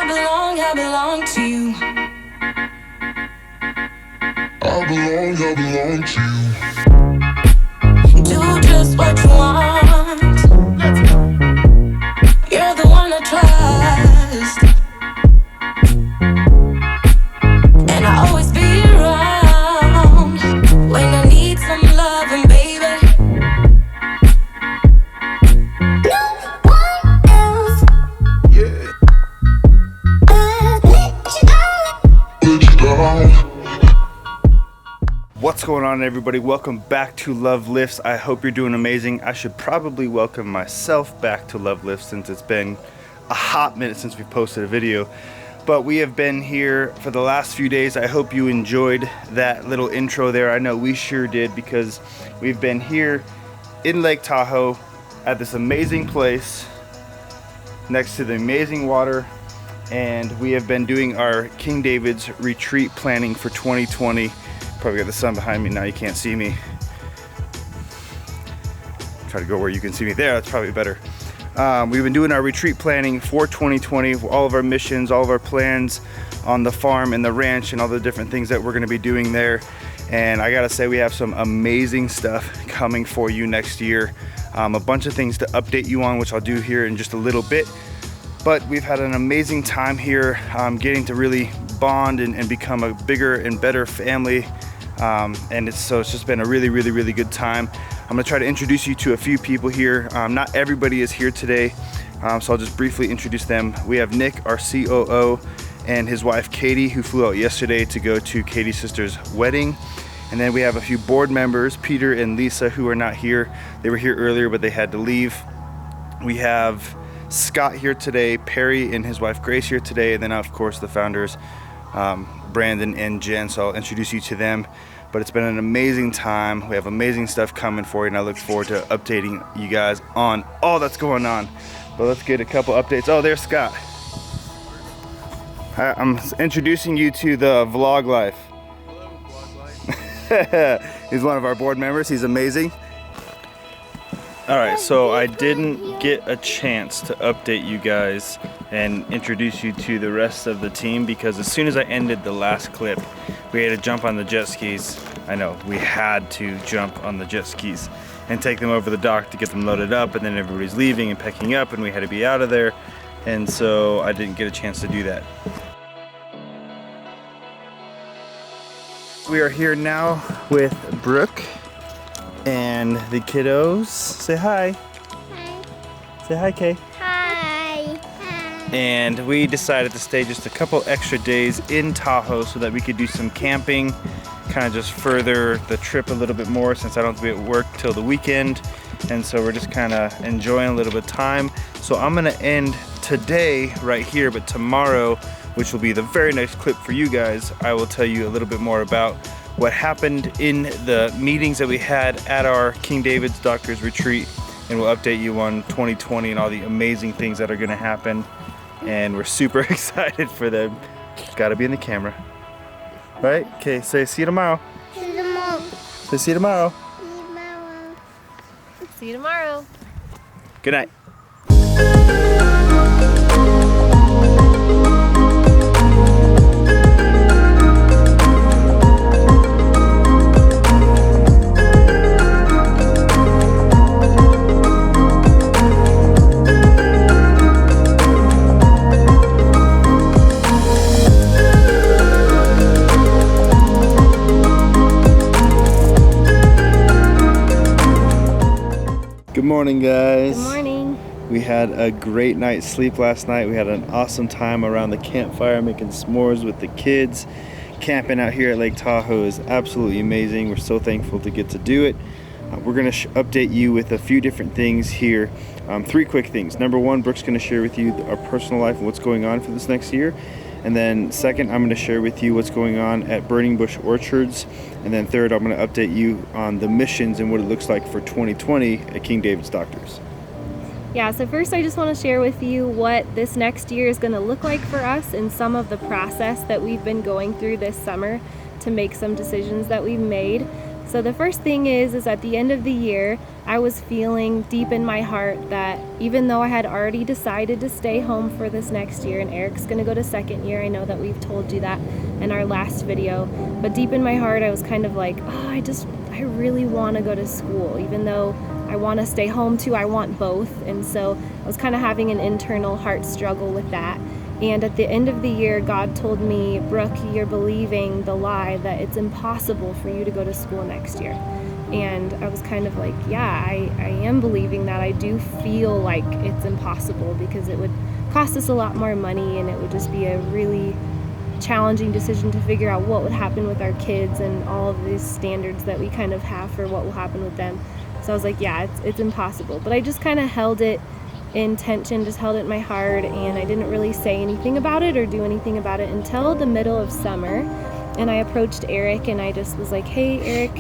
I belong to you. I belong to you. Do just what you want. You're the one I trust, and I always be around when I need some loving, baby. No one else. Yeah. Let you down. What's going on, everybody? Welcome back to Love Lifts. I hope you're doing amazing. I should probably welcome myself back to Love Lifts since it's been a hot minute since we posted a video. But we have been here for the last few days. I hope you enjoyed that little intro there. I know we sure did, because we've been here in Lake Tahoe at this amazing place next to the amazing water. And we have been doing our King David's retreat planning for 2020. Probably got the sun behind me now, you can't see me. Try to go where you can see me there, that's probably better. We've been doing our retreat planning for 2020, all of our missions, all of our plans on the farm and the ranch and all the different things that we're gonna be doing there. And I gotta say, we have some amazing stuff coming for you next year. A bunch of things to update you on, which I'll do here in just a little bit. But we've had an amazing time here, getting to really bond and become a bigger and better family. And it's just been a really good time. I'm gonna try to introduce you to a few people here. Not everybody is here today, so I'll just briefly introduce them. We have Nick, our COO, and his wife Katie, who flew out yesterday to go to Katie's sister's wedding. And then we have a few board members, Peter and Lisa, who are not here. They were here earlier, but they had to leave. We have Scott here today, Perry and his wife Grace here today, and then of course the founders, Brandon and Jen, so I'll introduce you to them. But it's been an amazing time. We have amazing stuff coming for you, and I look forward to updating you guys on all that's going on. But let's get a couple updates. Oh, there's Scott. I'm introducing you to the vlog life. Hello, vlog life. He's one of our board members. He's amazing. All right, so I didn't get a chance to update you guys and introduce you to the rest of the team, because as soon as I ended the last clip, we had to jump on the jet skis. I know, we had to jump on the jet skis and take them over the dock to get them loaded up, and then everybody's leaving and packing up, and we had to be out of there, and so I didn't get a chance to do that. We are here now with Brooke and the kiddos. Say hi. Hi. Say hi, Kay. Hi. And we decided to stay just a couple extra days in Tahoe so that we could do some camping, kind of just further the trip a little bit more, since I don't have to be at work till the weekend. And so we're just kind of enjoying a little bit of time. So I'm gonna end today right here, but tomorrow, which will be the very next clip for you guys, I will tell you a little bit more about what happened in the meetings that we had at our King David's Doctors Retreat, and we'll update you on 2020 and all the amazing things that are gonna happen. And we're super excited for them. Gotta be in the camera. Right? Okay, say see you tomorrow. See you tomorrow. Say see you tomorrow. See you tomorrow. Good night. Good morning, guys. Good morning. We had a great night's sleep last night. We had an awesome time around the campfire making s'mores with the kids. Camping out here at Lake Tahoe is absolutely amazing. We're so thankful to get to do it. We're going to update you with a few different things here. Three quick things. Number one, Brooke's going to share with you our personal life and what's going on for this next year. And then second, I'm going to share with you what's going on at Burning Bush Orchards. And then third, I'm going to update you on the missions and what it looks like for 2020 at King David's Doctors. Yeah, so first I just want to share with you what this next year is going to look like for us and some of the process that we've been going through this summer to make some decisions that we've made. So the first thing is at the end of the year, I was feeling deep in my heart that even though I had already decided to stay home for this next year, and Eric's gonna go to second year, I know that we've told you that in our last video, but deep in my heart I was kind of like, oh, I really want to go to school, even though I want to stay home too. I want both. And so I was kind of having an internal heart struggle with that. And at the end of the year, God told me, Brooke, you're believing the lie that it's impossible for you to go to school next year. And I was kind of like, yeah, I am believing that. I do feel like it's impossible because it would cost us a lot more money, and it would just be a really challenging decision to figure out what would happen with our kids and all of these standards that we kind of have for what will happen with them. So I was like, yeah, it's impossible. But I just kind of held it in tension, just held it in my heart, and I didn't really say anything about it or do anything about it until the middle of summer. And I approached Eric and I just was like, hey Eric,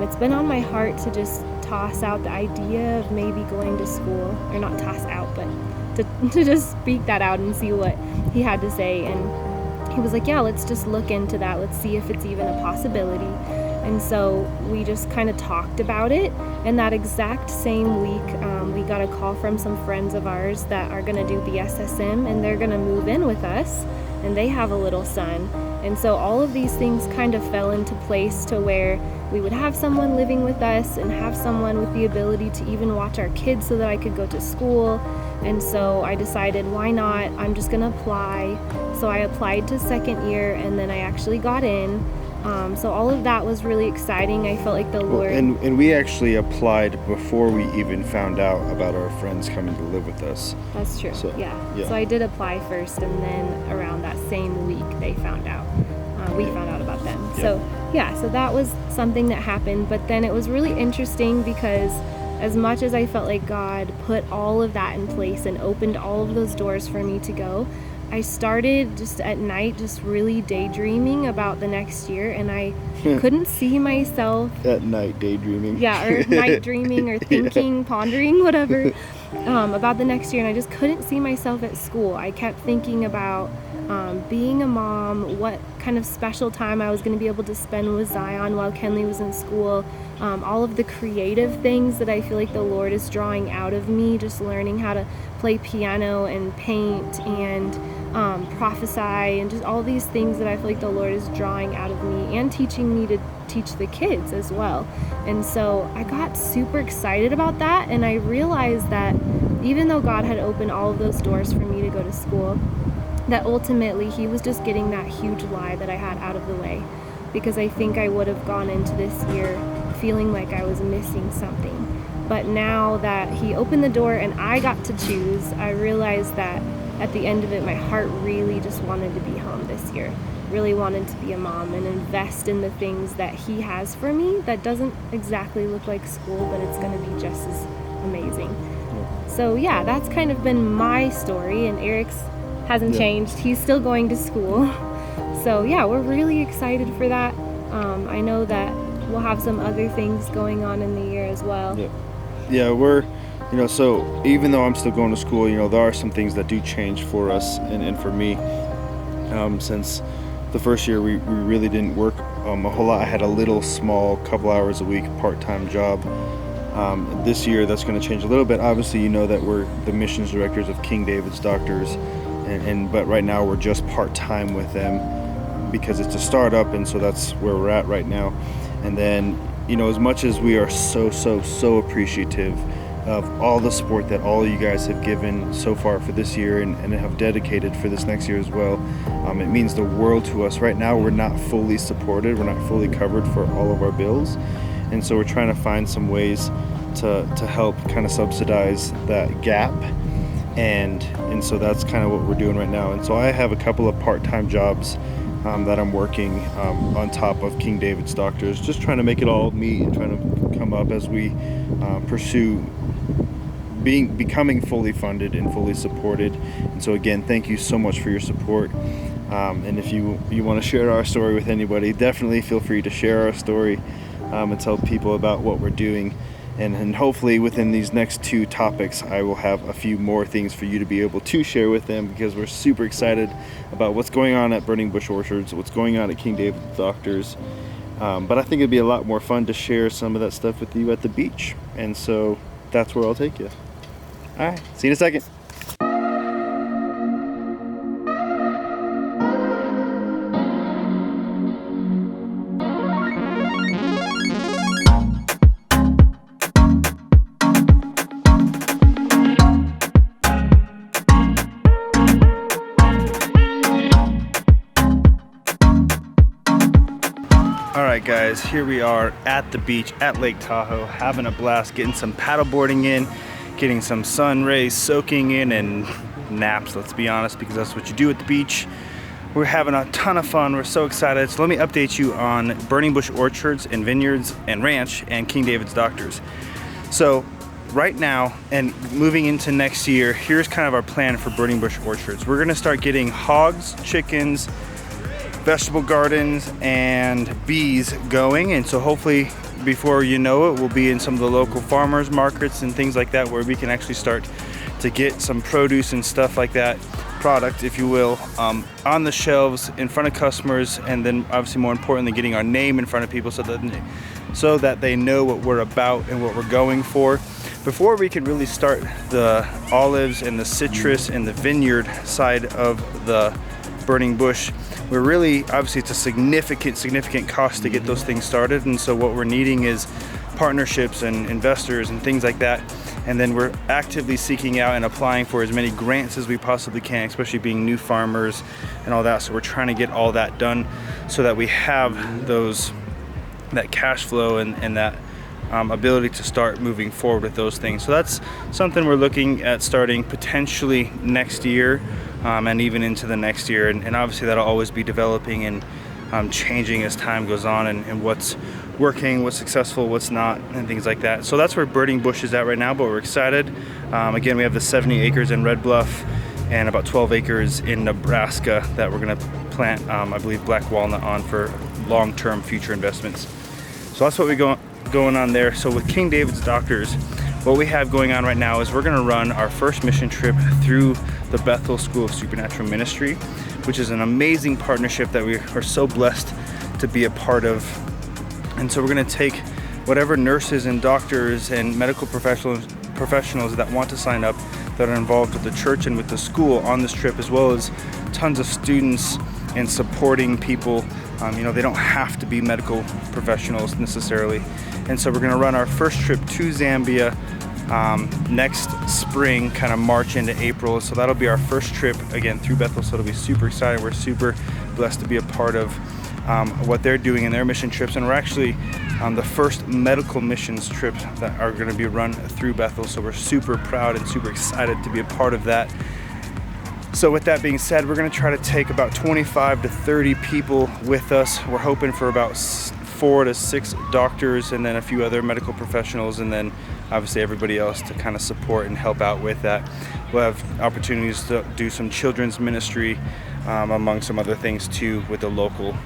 it's been on my heart to just toss out the idea of maybe going to school, or not toss out, but to just speak that out and see what he had to say. And he was like, yeah, let's just look into that, let's see if it's even a possibility. And so we just kind of talked about it, and that exact same week we got a call from some friends of ours that are going to do BSSM, and they're going to move in with us, and they have a little son. And so all of these things kind of fell into place to where we would have someone living with us and have someone with the ability to even watch our kids so that I could go to school. And so I decided, why not? I'm just going to apply. So I applied to second year, and then I actually got in. So all of that was really exciting. I felt like the Lord... And we actually applied before we even found out about our friends coming to live with us. That's true, So, yeah. So I did apply first, and then around that same week they found out. We found out about them. Yeah. So that was something that happened. But then it was really interesting because as much as I felt like God put all of that in place and opened all of those doors for me to go, I started just at night just really daydreaming about the next year, and I couldn't see myself At night daydreaming. yeah, or night dreaming or thinking, pondering, whatever, about the next year. And I just couldn't see myself at school. I kept thinking about being a mom, what kind of special time I was going to be able to spend with Zion while Kenley was in school, all of the creative things that I feel like the Lord is drawing out of me, just learning how to play piano and paint and prophesy, and just all these things that I feel like the Lord is drawing out of me and teaching me to teach the kids as well. And so I got super excited about that, and I realized that even though God had opened all of those doors for me to go to school, that ultimately He was just getting that huge lie that I had out of the way, because I think I would have gone into this year feeling like I was missing something. But now that He opened the door and I got to choose, I realized that at the end of it, my heart really just wanted to be home this year, really wanted to be a mom and invest in the things that He has for me that doesn't exactly look like school, but it's going to be just as amazing. So yeah, that's kind of been my story, and Eric's hasn't changed. He's still going to school. So yeah, we're really excited for that. I know that we'll have some other things going on in the year as well. Yeah, we're, so even though I'm still going to school, there are some things that do change for us and for me. Since the first year, we really didn't work a whole lot. I had a little small couple hours a week part-time job. This year, that's going to change a little bit. Obviously, that we're the missions directors of King David's Doctors, but right now we're just part-time with them because it's a startup, and so that's where we're at right now. And then, as much as we are so appreciative of all the support that all you guys have given so far for this year and have dedicated for this next year as well, it means the world to us. Right now, we're not fully supported. We're not fully covered for all of our bills. And so we're trying to find some ways to help kind of subsidize that gap. And so that's kind of what we're doing right now. And so I have a couple of part-time jobs that I'm working on top of King David's Doctors, just trying to make it all meet and trying to come up as we pursue becoming fully funded and fully supported. And so again, thank you so much for your support. And if you want to share our story with anybody, definitely feel free to share our story and tell people about what we're doing. And hopefully within these next two topics, I will have a few more things for you to be able to share with them, because we're super excited about what's going on at Burning Bush Orchards, what's going on at King David's Doctors, But I think it'd be a lot more fun to share some of that stuff with you at the beach. And so that's where I'll take you. All right, see you in a second. Alright guys, here we are at the beach at Lake Tahoe, having a blast, getting some paddleboarding in, getting some sun rays soaking in, and naps, let's be honest, because that's what you do at the beach. We're having a ton of fun, we're so excited. So let me update you on Burning Bush Orchards and Vineyards and Ranch and King David's Doctors. So right now and moving into next year, here's kind of our plan for Burning Bush Orchards. We're gonna start getting hogs, chickens, vegetable gardens, and bees going, and so hopefully before you know it, we'll be in some of the local farmers markets and things like that, where we can actually start to get some produce and stuff like that, product if you will, on the shelves in front of customers, and then obviously more importantly getting our name in front of people so that they know what we're about and what we're going for before we can really start the olives and the citrus and the vineyard side of the Burning Bush. We're really, obviously it's a significant cost to get those things started, and so what we're needing is partnerships and investors and things like that, and then we're actively seeking out and applying for as many grants as we possibly can, especially being new farmers and all that. So we're trying to get all that done so that we have that cash flow and that ability to start moving forward with those things. So that's something we're looking at starting potentially next year, and even into the next year, and obviously that'll always be developing and changing as time goes on, and what's working, what's successful, what's not, and things like that. So that's where Burning Bush is at right now, but we're excited. Again, we have the 70 acres in Red Bluff and about 12 acres in Nebraska that we're gonna plant, I believe, black walnut on for long-term future investments. So that's what we going on there. So with King David's Doctors, what we have going on right now is we're going to run our first mission trip through the Bethel School of Supernatural Ministry, which is an amazing partnership that we are so blessed to be a part of. And so we're going to take whatever nurses and doctors and medical professionals that want to sign up, that are involved with the church and with the school on this trip, as well as tons of students and supporting people. They don't have to be medical professionals necessarily. And so we're gonna run our first trip to Zambia next spring, kind of March into April. So that'll be our first trip again through Bethel. So it'll be super exciting. We're super blessed to be a part of what they're doing in their mission trips. And we're actually the first medical missions trip that are gonna be run through Bethel. So we're super proud and super excited to be a part of that. So with that being said, we're gonna try to take about 25 to 30 people with us. We're hoping for about 4 to 6 doctors and then a few other medical professionals, and then obviously everybody else to kind of support and help out with that. We'll have opportunities to do some children's ministry among some other things too with the local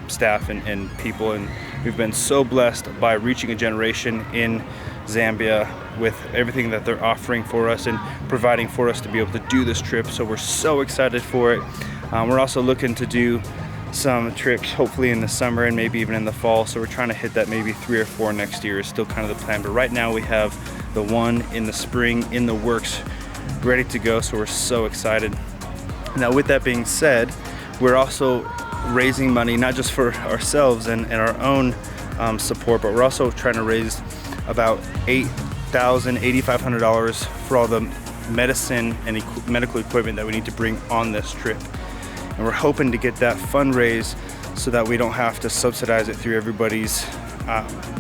staff and people. And we've been so blessed by reaching a generation in Zambia with everything that they're offering for us and providing for us to be able to do this trip. So we're so excited for it. We're also looking to do some trips hopefully in the summer and maybe even in the fall. So we're trying to hit that maybe 3 or 4 next year is still kind of the plan. But right now we have the one in the spring in the works, ready to go. So we're so excited. Now with that being said, we're also raising money, not just for ourselves and our own support, but we're also trying to raise about $8,500 for all the medicine and medical equipment that we need to bring on this trip. And we're hoping to get that fundraised so that we don't have to subsidize it through everybody's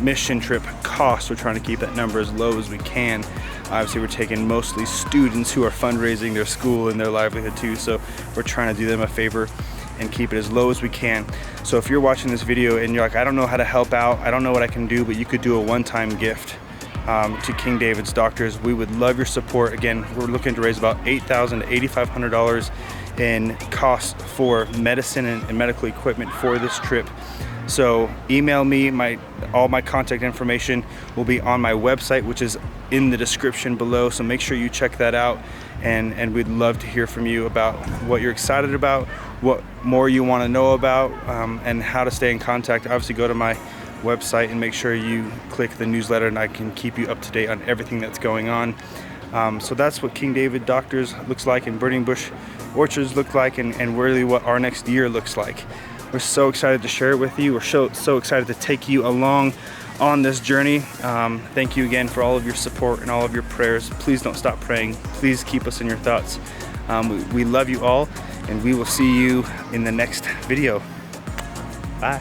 mission trip costs. We're trying to keep that number as low as we can. Obviously, we're taking mostly students who are fundraising their school and their livelihood too, so we're trying to do them a favor and keep it as low as we can. So if you're watching this video and you're like, I don't know how to help out, I don't know what I can do, but you could do a one-time gift to King David's Doctors. We would love your support. Again, we're looking to raise about $8,000 to $8,500 in costs for medicine and medical equipment for this trip. So email me, all my contact information will be on my website, which is in the description below. So make sure you check that out, and we'd love to hear from you about what you're excited about, what more you want to know about, and how to stay in contact, obviously go to my website and make sure you click the newsletter, and I can keep you up to date on everything that's going on. So that's what King David Doctors looks like and Burning Bush Orchards look like, and really what our next year looks like. We're so excited to share it with you. We're so excited to take you along on this journey. Thank you again for all of your support and all of your prayers. Please don't stop praying. Please keep us in your thoughts. We love you all, and we will see you in the next video. Bye.